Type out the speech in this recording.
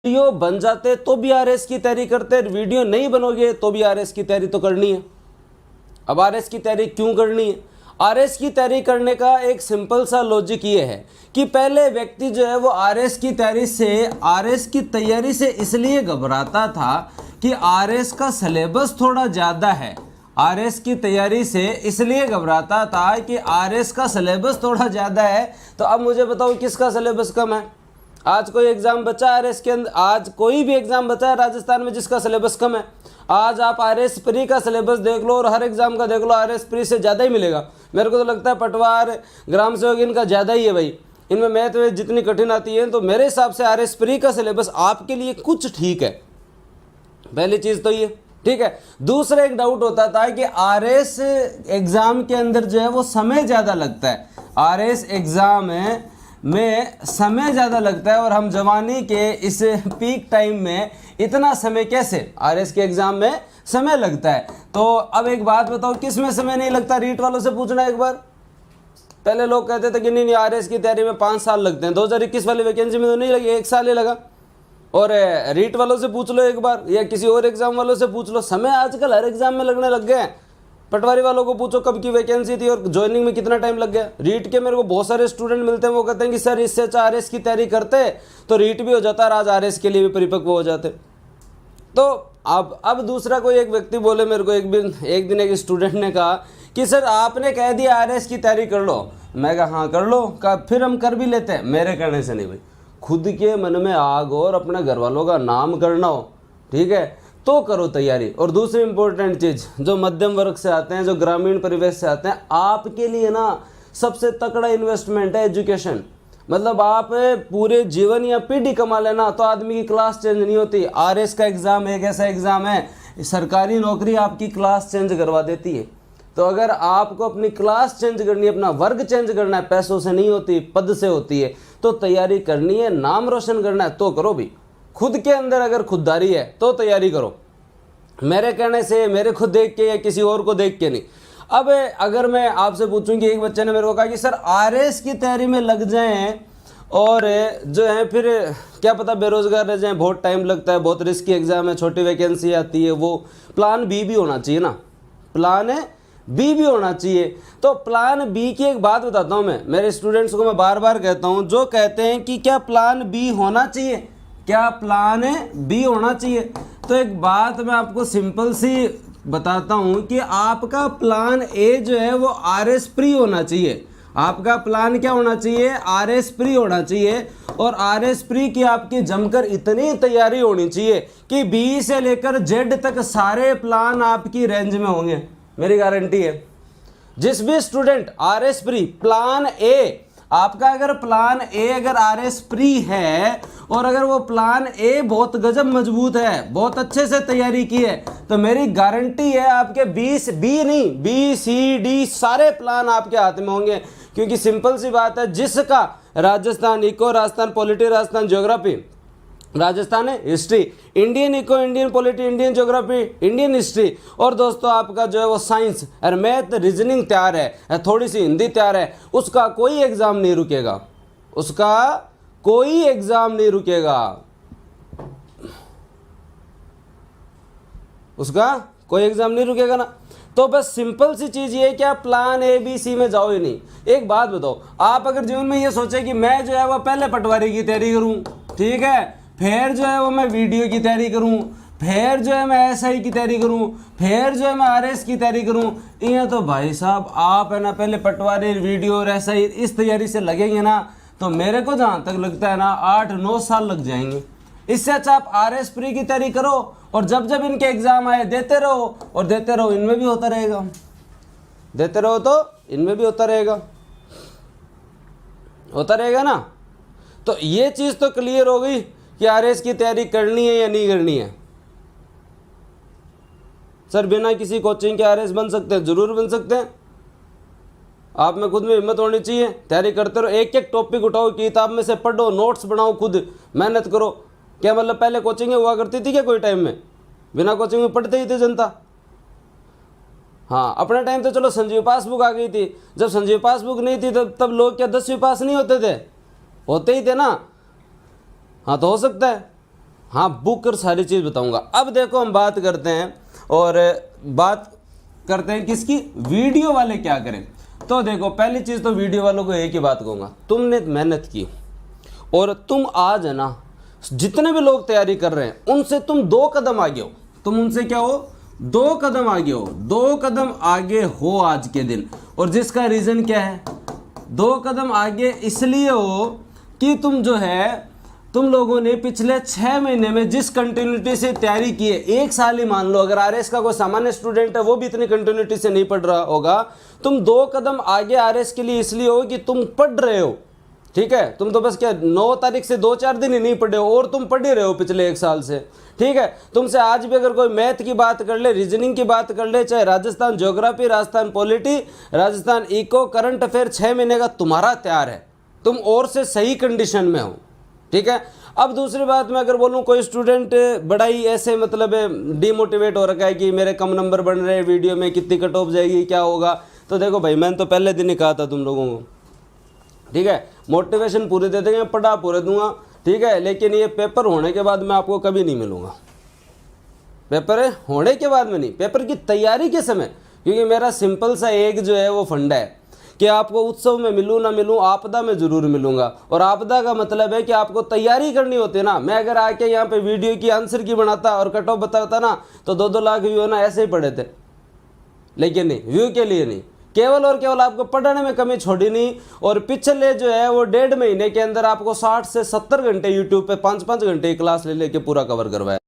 Video बन जाते तो भी आरएस की तैयारी करते, वीडियो नहीं बनोगे तो भी आरएस की तैयारी तो करनी है। अब आरएस की तैयारी क्यों करनी है? आरएस की तैयारी करने का एक सिंपल सा लॉजिक ये है कि पहले व्यक्ति जो है वो आरएस की तैयारी से इसलिए घबराता था कि आरएस का सिलेबस थोड़ा ज़्यादा है। आरएस की तैयारी से इसलिए घबराता था कि आरएस का सिलेबस थोड़ा ज़्यादा है। तो अब मुझे बताओ किसका सिलेबस कम है? आज कोई एग्जाम बचा है आरएस के अंदर? आज कोई भी एग्जाम बचा है राजस्थान में जिसका सिलेबस कम है? आज आप आरएस प्री का सिलेबस देख लो और हर एग्जाम का देख लो, आरएस प्री से ज़्यादा ही मिलेगा। मेरे को तो लगता है पटवार, ग्राम सेवक इनका ज़्यादा ही है भाई। इनमें मैथ में जितनी कठिन आती है, तो मेरे हिसाब से आरएस प्री का सिलेबस आपके लिए कुछ ठीक है। पहली चीज़ तो ये ठीक है। दूसरा एक डाउट होता था कि आरएस एग्जाम के अंदर जो है वो समय ज़्यादा लगता है। आरएस एग्जाम में समय ज़्यादा लगता है और हम जवानी के इस पीक टाइम में इतना समय कैसे? आरएस के एग्जाम में समय लगता है। तो अब एक बात बताओ, किस में समय नहीं लगता? रीट वालों से पूछना एक बार। पहले लोग कहते थे कि नहीं आरएस की तैयारी में 5 साल लगते हैं, 2021 वाली वैकेंसी में तो नहीं लगी, 1 साल ही लगा। और रीट वालों से पूछ लो एक बार, या किसी और एग्जाम वालों से पूछ लो, समय आजकल हर एग्जाम में लगने लग गए हैं। पटवारी वालों को पूछो कब की वैकेंसी थी और ज्वाइनिंग में कितना टाइम लग गया। रीट के मेरे को बहुत सारे स्टूडेंट मिलते हैं, वो कहते हैं कि सर इससे अच्छा आरएस की तैयारी करते तो रीट भी हो जाता और आज आरएस के लिए भी परिपक्व हो जाते। तो अब दूसरा कोई एक व्यक्ति बोले मेरे को, एक दिन एक स्टूडेंट ने कहा कि सर आपने कह दिया आरएस की तैयारी कर लो। मैं कहा हाँ कर लो, कहा फिर हम कर भी लेते हैं। मेरे कहने से नहीं भाई, खुद के मन में आग और अपने घर वालों का नाम करना हो, ठीक है, तो करो तैयारी। और दूसरी इंपॉर्टेंट चीज़, जो मध्यम वर्ग से आते हैं, जो ग्रामीण परिवेश से आते हैं, आपके लिए ना सबसे तगड़ा इन्वेस्टमेंट है एजुकेशन। मतलब आप पूरे जीवन या पीढ़ी कमा लेना तो आदमी की क्लास चेंज नहीं होती। आरएस का एग्ज़ाम एक ऐसा एग्ज़ाम है, सरकारी नौकरी आपकी क्लास चेंज करवा देती है। तो अगर आपको अपनी क्लास चेंज करनी है, अपना वर्ग चेंज करना है, पैसों से नहीं होती, पद से होती है, तो तैयारी करनी है, नाम रोशन करना है तो करो भी। खुद के अंदर अगर खुददारी है तो तैयारी करो, मेरे कहने से, मेरे खुद देख के या किसी और को देख के नहीं। अब अगर मैं आपसे पूछूं कि एक बच्चे ने मेरे को कहा कि सर आरएस की तैयारी में लग जाएं और जो है फिर क्या पता बेरोजगार रह जाएं, बहुत टाइम लगता है, बहुत रिस्की एग्जाम है, छोटी वैकेंसी आती है, वो प्लान बी भी होना चाहिए ना, प्लान बी भी होना चाहिए। तो प्लान बी की एक बात बताता हूं मैं मेरे स्टूडेंट्स को, मैं बार बार कहता हूं, जो कहते हैं कि क्या प्लान बी होना चाहिए, क्या प्लान बी होना चाहिए, तो एक बात मैं आपको सिंपल सी बताता हूं कि आपका प्लान ए जो है वो आरएस प्री होना चाहिए। आपका प्लान क्या होना चाहिए? आरएस प्री होना चाहिए। और आरएस प्री की आपकी जमकर इतनी तैयारी होनी चाहिए कि बी से लेकर जेड तक सारे प्लान आपकी रेंज में होंगे, मेरी गारंटी है। जिस भी student RS pre plan A, आपका अगर प्लान ए अगर आरएस प्री है और अगर वो प्लान ए बहुत गजब मजबूत है, बहुत अच्छे से तैयारी की है, तो मेरी गारंटी है आपके 20 बी नहीं, बी सी डी सारे प्लान आपके हाथ में होंगे। क्योंकि सिंपल सी बात है, जिसका Rajasthan eco, Rajasthan polity, Rajasthan geography, Rajasthan है history, Indian eco, Indian polity, Indian geography, Indian history, और दोस्तों आपका जो है वो साइंस और मैथ रीजनिंग तैयार है, थोड़ी सी हिंदी तैयार है, उसका कोई एग्जाम नहीं रुकेगा, उसका कोई एग्जाम नहीं रुकेगा, उसका कोई एग्जाम नहीं रुकेगा ना। तो बस सिंपल सी चीज ये कि आप प्लान ए बी सी में जाओ ही नहीं। एक बात बताओ, आप अगर जीवन में ये सोचे कि मैं जो है वो पहले पटवारी की तैयारी करूं, ठीक है, फिर जो है वो मैं वीडियो की तैयारी करूं, फिर जो है मैं एसआई की तैयारी करूं, फिर जो है मैं आरएस की तैयारी करूं, ये तो भाई साहब आप है ना पहले पटवारी, वीडियो और एसआई इस तैयारी से लगेंगे ना, तो मेरे को जहाँ तक लगता है ना 8-9 साल लग जाएंगे। इससे अच्छा आप आरएस प्री की तैयारी करो और जब जब इनके एग्जाम आए देते रहो, और देते रहो, इनमें भी होता रहेगा, देते रहो तो इनमें भी होता रहेगा, होता रहेगा ना। तो ये चीज़ तो क्लियर हो गई कि आरएस की तैयारी करनी है या नहीं करनी है। सर बिना किसी कोचिंग के आरएस बन सकते हैं? जरूर बन सकते हैं। आप में खुद में हिम्मत होनी चाहिए, तैयारी करते रहो, एक एक टॉपिक उठाओ, किताब में से पढ़ो, नोट्स बनाओ, खुद मेहनत करो। क्या मतलब पहले कोचिंग हुआ करती थी क्या कोई टाइम में? बिना कोचिंग में पढ़ते ही थे जनता। हाँ अपना टाइम तो चलो संजीव पासबुक आ गई थी, जब संजीव पासबुक नहीं थी तब लोग क्या 10वीं पास नहीं होते थे? होते ही थे ना। हाँ तो हो सकता है, हाँ बुक और सारी चीज़ बताऊंगा। अब देखो हम बात करते हैं और बात करते हैं किसकी, वीडियो वाले क्या करें। तो देखो पहली चीज़ तो वीडियो वालों को एक ही बात कहूँगा, तुमने मेहनत की और तुम आज है ना जितने भी लोग तैयारी कर रहे हैं उनसे तुम 2 कदम आगे हो, तुम उनसे क्या हो, 2 कदम आगे हो, 2 कदम आगे हो आज के दिन। और जिसका रीज़न क्या है, 2 कदम आगे इसलिए हो कि तुम जो है तुम लोगों ने पिछले 6 महीने में जिस कंटिन्यूटी से तैयारी की है, 1 साल ही मान लो, अगर आरएस का कोई सामान्य स्टूडेंट है वो भी इतनी कंटिन्यूटी से नहीं पढ़ रहा होगा, तुम 2 कदम आगे आरएस के लिए इसलिए हो कि तुम पढ़ रहे हो। ठीक है, तुम तो बस क्या 9 तारीख से 2-4 दिन ही नहीं पढ़े हो और तुम पढ़ ही रहे हो पिछले 1 साल से। ठीक है, तुमसे आज भी अगर कोई मैथ की बात कर ले, रीजनिंग की बात कर ले, चाहे Rajasthan geography, Rajasthan polity, Rajasthan eco, current affair, 6 महीने का तुम्हारा तैयार है, तुम और से सही कंडीशन में हो। ठीक है, अब दूसरी बात मैं अगर बोलूँ, कोई स्टूडेंट बड़ा ही ऐसे मतलब डिमोटिवेट हो रखा है कि मेरे कम नंबर बन रहे हैं, वीडियो में कितनी कट ऑफ जाएगी, क्या होगा। तो देखो भाई, मैंने तो पहले दिन ही कहा था तुम लोगों को, ठीक है, मोटिवेशन पूरे दे देंगे, पढ़ा पूरे दूंगा, ठीक है, लेकिन ये पेपर होने के बाद मैं आपको कभी नहीं मिलूंगा। पेपर होने के बाद में नहीं, पेपर की तैयारी के समय, क्योंकि मेरा सिंपल सा एक जो है वो फंडा है कि आपको उत्सव में मिलूँ ना मिलूँ, आपदा में ज़रूर मिलूंगा। और आपदा का मतलब है कि आपको तैयारी करनी होती है ना। मैं अगर आके यहाँ पे वीडियो की आंसर की बनाता और कट ऑफ बताता ना, तो 2-2 लाख व्यू ना ऐसे ही पड़े थे, लेकिन नहीं, व्यू के लिए नहीं, केवल और केवल आपको पढ़ने में कमी छोड़ी नहीं। और पिछले जो है वो 1.5 महीने के अंदर आपको 60 से 70 घंटे यूट्यूब पे 5-5 घंटे की क्लास ले लेके पूरा कवर करवाया।